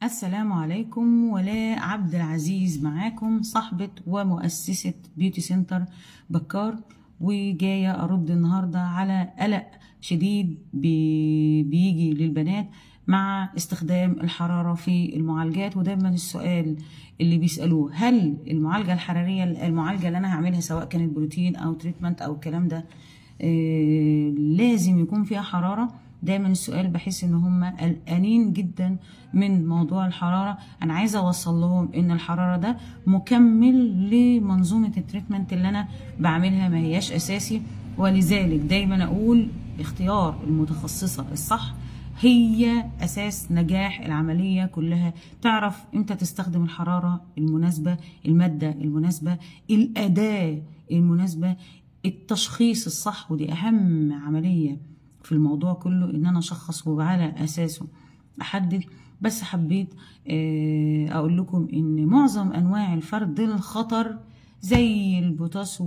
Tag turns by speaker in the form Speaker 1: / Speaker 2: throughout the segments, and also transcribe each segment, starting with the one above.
Speaker 1: السلام عليكم. ولاء عبد العزيز معاكم، صاحبة ومؤسسة بيوتي سنتر بكار، وجاية أرد النهاردة على قلق شديد بيجي للبنات مع استخدام الحرارة في المعالجات. ودايما السؤال اللي بيسألوه: هل المعالجة الحرارية، المعالجة اللي أنا هعملها سواء كانت بروتين أو تريتمنت أو الكلام ده، لازم يكون فيها حرارة؟ دايما السؤال، بحس ان هم قلقانين جدا من موضوع الحرارة. انا عايزة اوصل لهم ان الحرارة ده مكمل لمنظومة التريتمنت اللي انا بعملها، ما هياش اساسي. ولذلك دايما اقول اختيار المتخصصة الصح هي اساس نجاح العملية كلها. تعرف امتى تستخدم الحرارة المناسبة، المادة المناسبة، الاداة المناسبة، التشخيص الصح. ودي اهم عملية في الموضوع كله، ان انا اشخص وعلى اساسه احدد. بس حبيت اقول لكم ان معظم انواع الفرد الخطر زي البوتاس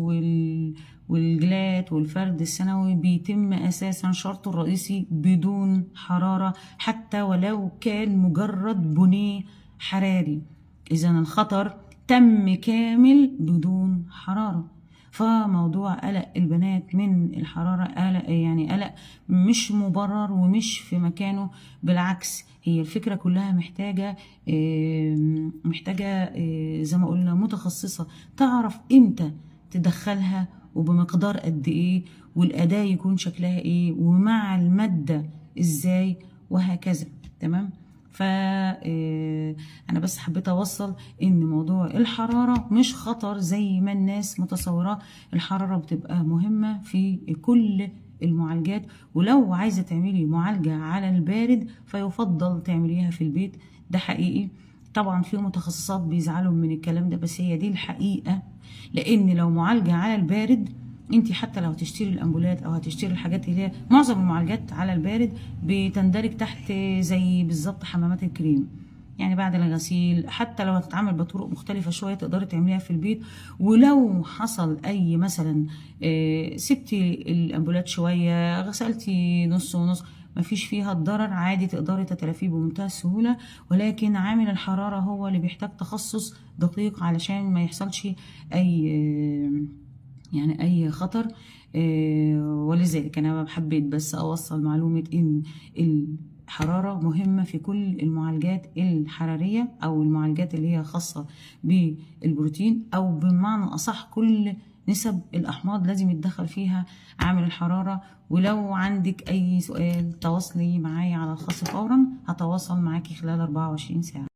Speaker 1: والجلات والفرد الثانوي بيتم اساسا شرطه الرئيسي بدون حرارة، حتى ولو كان مجرد بنيه حراري. اذا الخطر تم كامل بدون حرارة. فموضوع قلق البنات من الحرارة قلق، يعني قلق مش مبرر ومش في مكانه. بالعكس، هي الفكرة كلها محتاجة زي ما قلنا متخصصة تعرف امتى تدخلها وبمقدار قد ايه، والأداة يكون شكلها ايه، ومع المادة ازاي، وهكذا. تمام. انا بس حبيت اوصل ان موضوع الحرارة مش خطر زي ما الناس متصورة. الحرارة بتبقى مهمة في كل المعالجات، ولو عايزة تعملي معالجة على البارد فيفضل تعمليها في البيت. ده حقيقي. طبعا في متخصصات بيزعلوا من الكلام ده، بس هي دي الحقيقة. لان لو معالجة على البارد، انت حتى لو هتشتري الامبولات او هتشتري الحاجات اللي هي معظم المعالجات على البارد بتندرج تحت زي بالظبط حمامات الكريم، يعني بعد الغسيل. حتى لو هتتعامل بطرق مختلفة شوية تقدري تعمليها في البيت. ولو حصل اي مثلا سبتي الامبولات شوية، غسلتي نص ونص، مفيش فيها الضرر، عادي تقدري تتلافيه بمنتهى السهولة. ولكن عامل الحرارة هو اللي بيحتاج تخصص دقيق علشان ما يحصلش اي خطر. ولذلك انا حبيت بس اوصل معلومة ان الحرارة مهمة في كل المعالجات الحرارية او المعالجات اللي هي خاصة بالبروتين، او بمعنى اصح كل نسب الاحماض لازم يتدخل فيها عامل الحرارة. ولو عندك اي سؤال تواصلي معايا على الخاص فورا، هتواصل معاكي خلال 24 ساعة.